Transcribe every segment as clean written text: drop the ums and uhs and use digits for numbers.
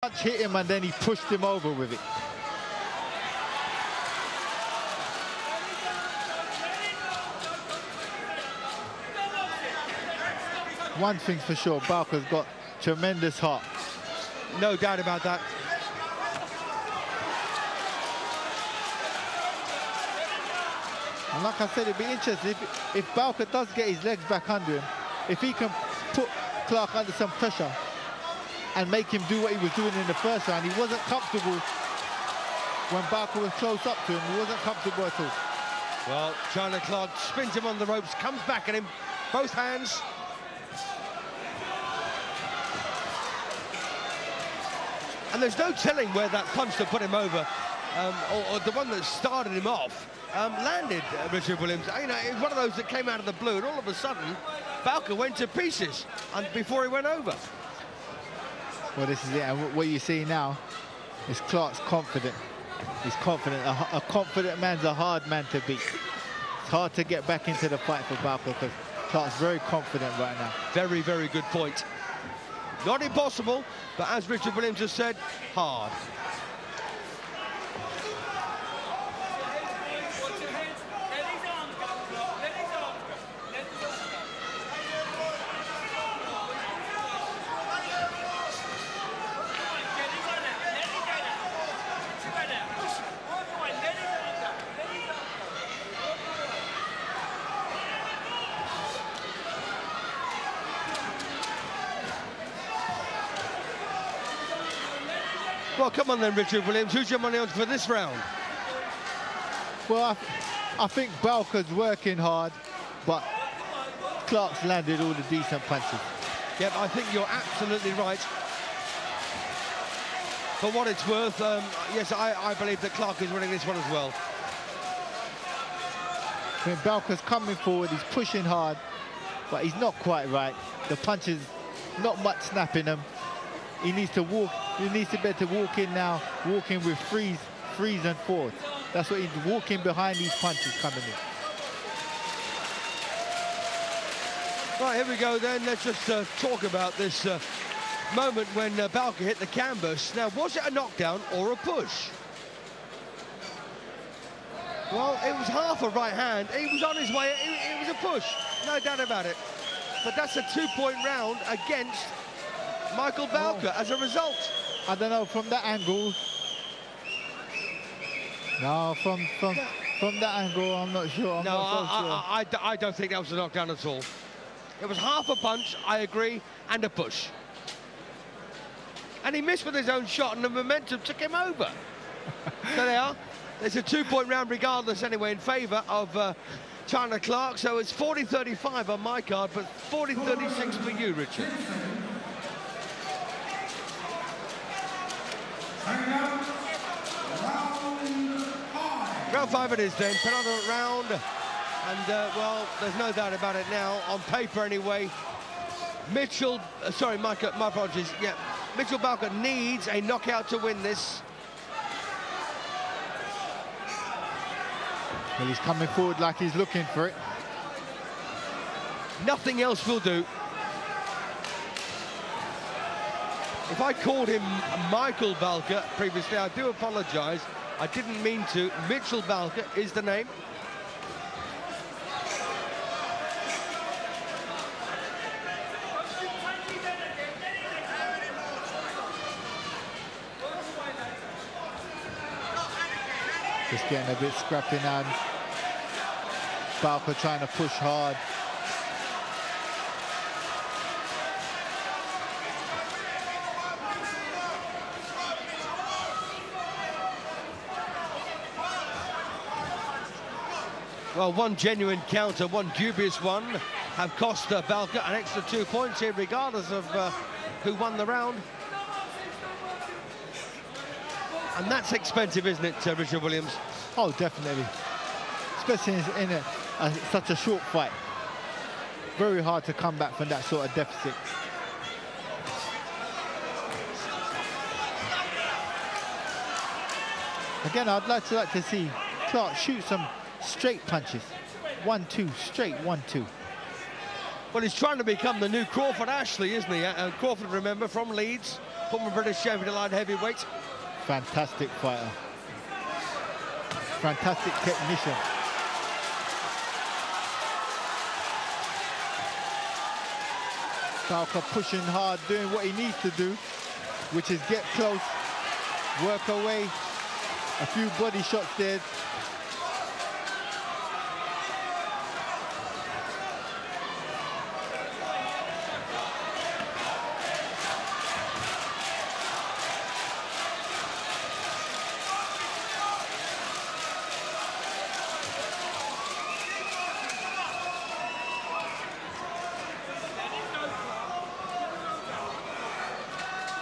Punch hit him and then he pushed him over with it. One thing's for sure, Balker's got tremendous heart. No doubt about that. And like I said, it'd be interesting if Balker does get his legs back under him, if he can put Clarke under some pressure and make him do what he was doing in the first round. He wasn't comfortable when Balker was close up to him. He wasn't comfortable at all. Well, Clarke spins him on the ropes, comes back at him, both hands. And there's no telling where that punch that put him over, or the one that started him off, landed, Richard Williams. You know, it was one of those that came out of the blue, and all of a sudden, Balker went to pieces and before he went over. Well, this is it, and what you see now is Clarke's confident. He's confident. A confident man's a hard man to beat. It's hard to get back into the fight for Balker because Clarke's very confident right now. Very, very good point. Not impossible, but as Richard Williams has said, hard. Well, come on then, Richard Williams. Who's your money on for this round? Well, I think Balker's working hard, but Clarke's landed all the decent punches. Yep, I think you're absolutely right. For what it's worth, yes, I believe that Clarke is winning this one as well. When Balker's coming forward, he's pushing hard, but he's not quite right. The punches, not much snapping them. He needs to walk. He needs to be able to walk in now, walking with freeze and forward. That's what he's walking behind these punches coming in. Right, here we go then. Let's just talk about this moment when Balker hit the canvas. Now, was it a knockdown or a push? Well, it was half a right hand. He was on his way. It was a push, no doubt about it. But that's a two-point round against Michael Balker as a result. I don't know, from that angle. No, from that angle, I'm not sure. I don't think that was a knockdown at all. It was half a punch, I agree, and a push. And he missed with his own shot, and the momentum took him over. So they are. It's a two-point round regardless anyway in favour of Clarke. So it's 40-35 on my card, but 40-36 for you, Richard. Round 5 it is then, penultimate round, and well, there's no doubt about it now, on paper anyway. Mitchell, sorry, my apologies, yeah, Mitchell Balker needs a knockout to win this. Well, he's coming forward like he's looking for it. Nothing else will do. If I called him Michael Balker previously, I do apologise. I didn't mean to. Mitchell Balker is the name. Just getting a bit scrappy now. Balker trying to push hard. Well, one genuine counter, one dubious one, have cost Balker an extra 2 points here, regardless of who won the round. And that's expensive, isn't it, Richard Williams? Oh, definitely. Especially in such a short fight. Very hard to come back from that sort of deficit. Again, I'd like to see Clarke shoot some straight punches. 1-2, straight 1-2. Well, he's trying to become the new Crawford Ashley, isn't he? Crawford, remember, from Leeds, former British champion at light heavyweight. Fantastic fighter. Fantastic technician. Balker pushing hard, doing what he needs to do, which is get close, work away. A few body shots there.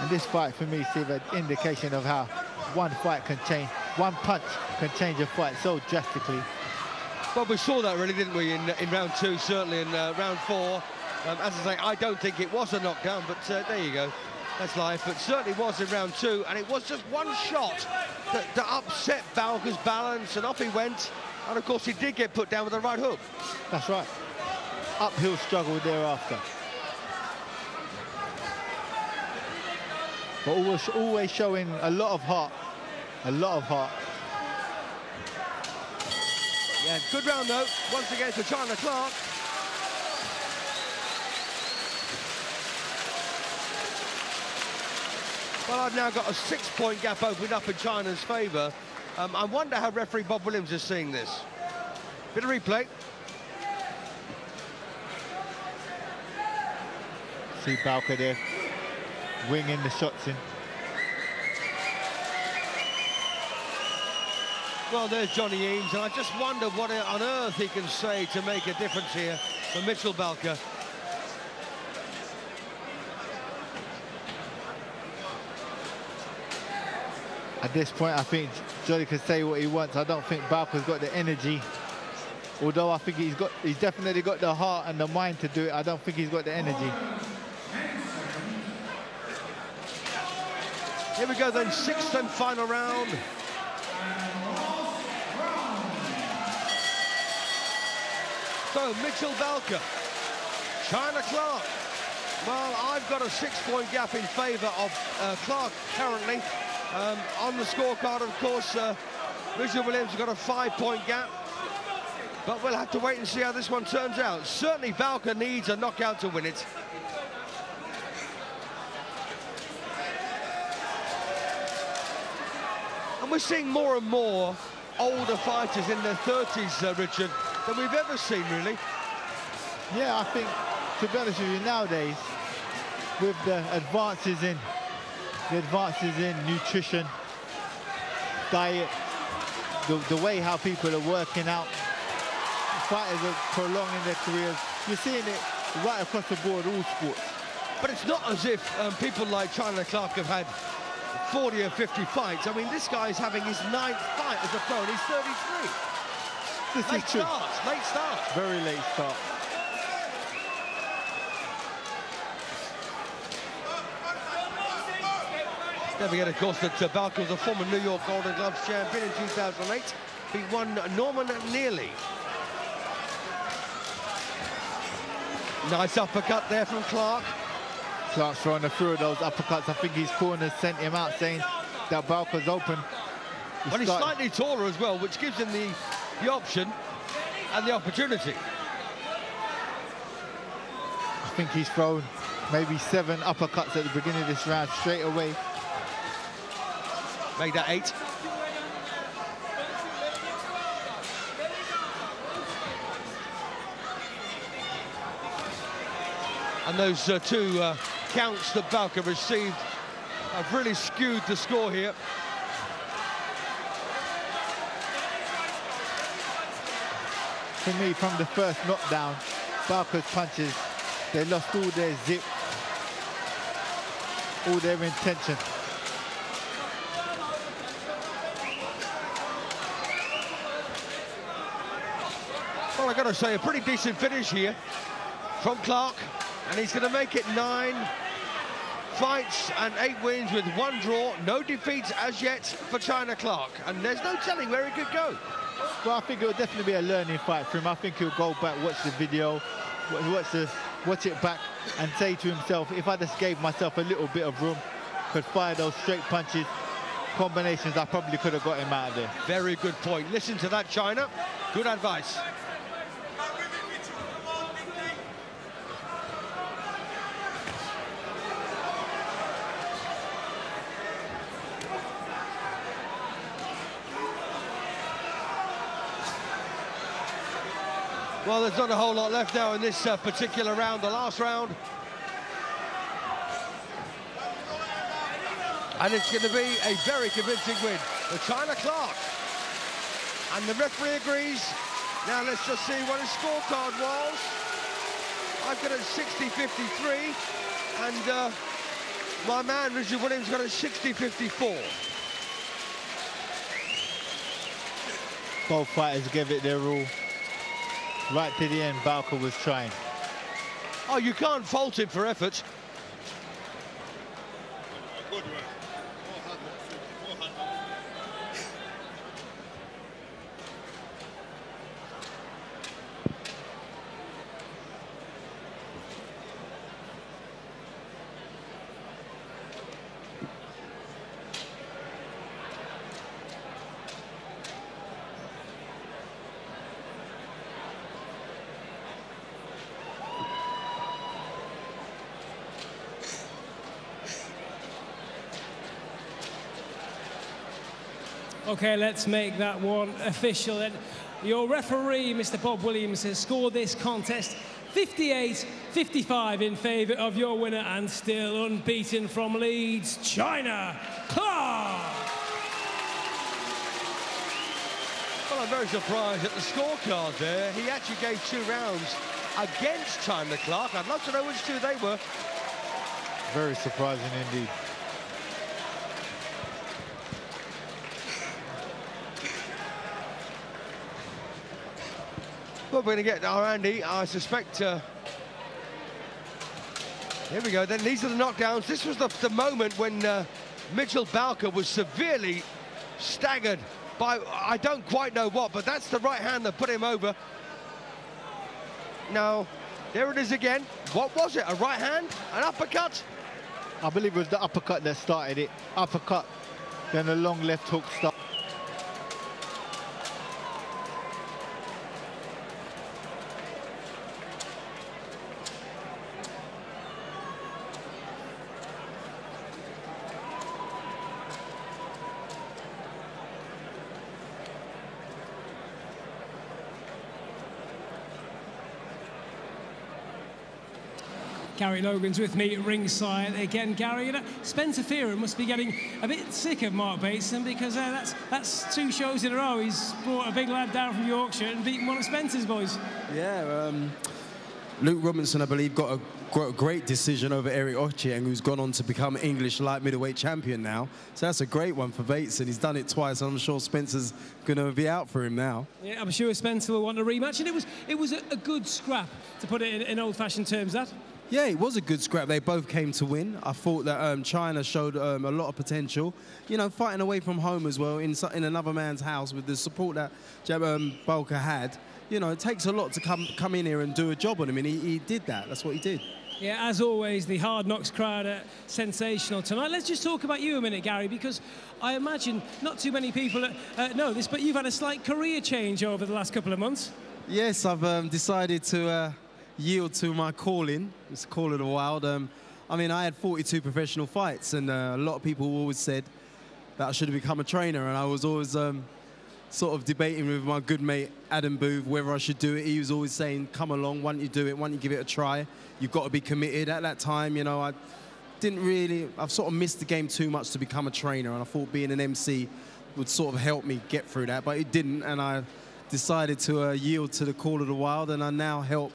And this fight for me is an indication of how one fight can change, one punch can change a fight so drastically. Well, we saw that really, didn't we, in round 2, certainly in round 4. As I say, I don't think it was a knockdown, but there you go. That's life, but certainly was in round 2, and it was just one shot that upset Balker's balance, and off he went. And of course, he did get put down with a right hook. That's right. Uphill struggle thereafter. But always showing a lot of heart. A lot of heart. Yeah, good round though. Once again for China Clarke. Well, I've now got a 6-point gap opened up in China's favour. I wonder how referee Bob Williams is seeing this. Bit of replay. See Balker there, winging the shots in. Well, there's Johnny Eames, and I just wonder what on earth he can say to make a difference here for Mitchell Balker. At this point, I think Johnny can say what he wants. I don't think Balker's got the energy. Although I think he's definitely got the heart and the mind to do it, I don't think he's got the energy. Here we go then, 6th and final round. So, Mitchell Balker, China Clarke. Well, I've got a 6-point gap in favour of Clarke currently. On the scorecard, of course, Richard Williams has got a 5-point gap. But we'll have to wait and see how this one turns out. Certainly, Balker needs a knockout to win it. And we're seeing more and more older fighters in their 30s, Richard, than we've ever seen, really. Yeah, I think, to be honest with you, nowadays, with the advances in nutrition, diet, the way how people are working out, fighters are prolonging their careers. You're seeing it right across the board, all sports. But it's not as if people like China Clarke have had 40 or 50 fights. I mean, this guy's having his 9th fight as a pro, and he's 33. This is true. Late start. Very late start. Don't forget, of course, that Balker was a former New York Golden Gloves champion in 2008. He won Norman Neely. Nice uppercut there from Clarke. Clarke's throwing a few of those uppercuts. I think his corners sent him out saying that Balker's open. Well, he's slightly taller as well, which gives him the option and the opportunity. I think he's thrown maybe 7 uppercuts at the beginning of this round straight away. Made that 8. And those 2 counts that Balker received have really skewed the score here. For me, from the first knockdown, Balker's punches, they lost all their zip, all their intention. Well, I've got to say, a pretty decent finish here from Clarke, and he's going to make it 9 fights and 8 wins with 1 draw. No defeats as yet for China Clarke, and there's no telling where he could go. Well, I think it'll definitely be a learning fight for him. I think he'll go back, watch the video, watch it back, and say to himself, if I just gave myself a little bit of room, could fire those straight punches, combinations, I probably could have got him out of there. Very good point. Listen to that, China. Good advice. Well, there's not a whole lot left now in this particular round, the last round. And it's going to be a very convincing win for China Clarke. And the referee agrees. Now let's just see what his scorecard was. I've got it 60-53, and my man Richard Williams got it 60-54. Both fighters gave it their all. Right to the end, Balker was trying. Oh, you can't fault him for effort. Okay, let's make that one official. And your referee, Mr. Bob Williams, has scored this contest 58-55 in favour of your winner, and still unbeaten from Leeds, China Clarke. Well, I'm very surprised at the scorecard there. He actually gave 2 rounds against China Clarke. I'd love to know which 2 they were. Very surprising indeed. Well, we're going to get our Andy, I suspect. Here we go. Then these are the knockdowns. This was the moment when Mitchell Balker was severely staggered by, I don't quite know what, but that's the right hand that put him over. Now, there it is again. What was it? A right hand? An uppercut? I believe it was the uppercut that started it. Uppercut, then a long left hook start. Gary Logan's with me at ringside again. Gary, you know, Spencer Fearon must be getting a bit sick of Mark Bateson, because that's 2 shows in a row. He's brought a big lad down from Yorkshire and beaten one of Spencer's boys. Yeah, Luke Robinson, I believe, got a great decision over Eric Ochieng, who's gone on to become English light middleweight champion now. So that's a great one for Bateson. He's done it twice, and I'm sure Spencer's going to be out for him now. Yeah, I'm sure Spencer will want a rematch, and it was a good scrap, to put it in old-fashioned terms, that. Yeah, it was a good scrap. They both came to win. I thought that China showed a lot of potential. You know, fighting away from home as well, in another man's house, with the support that Balker had. You know, it takes a lot to come in here and do a job on him, and he did that. That's what he did. Yeah, as always, the Hard Knocks crowd are sensational tonight. Let's just talk about you a minute, Gary, because I imagine not too many people know this, but you've had a slight career change over the last couple of months. Yes, I've decided to yield to my calling. It's Call of the Wild. I mean, I had 42 professional fights, and a lot of people always said that I should have become a trainer, and I was always sort of debating with my good mate Adam Booth whether I should do it. He was always saying, come along, why don't you do it, why don't you give it a try? You've got to be committed. At that time, you know, I've sort of missed the game too much to become a trainer, and I thought being an MC would sort of help me get through that, but it didn't, and I decided to yield to the Call of the Wild, and I now help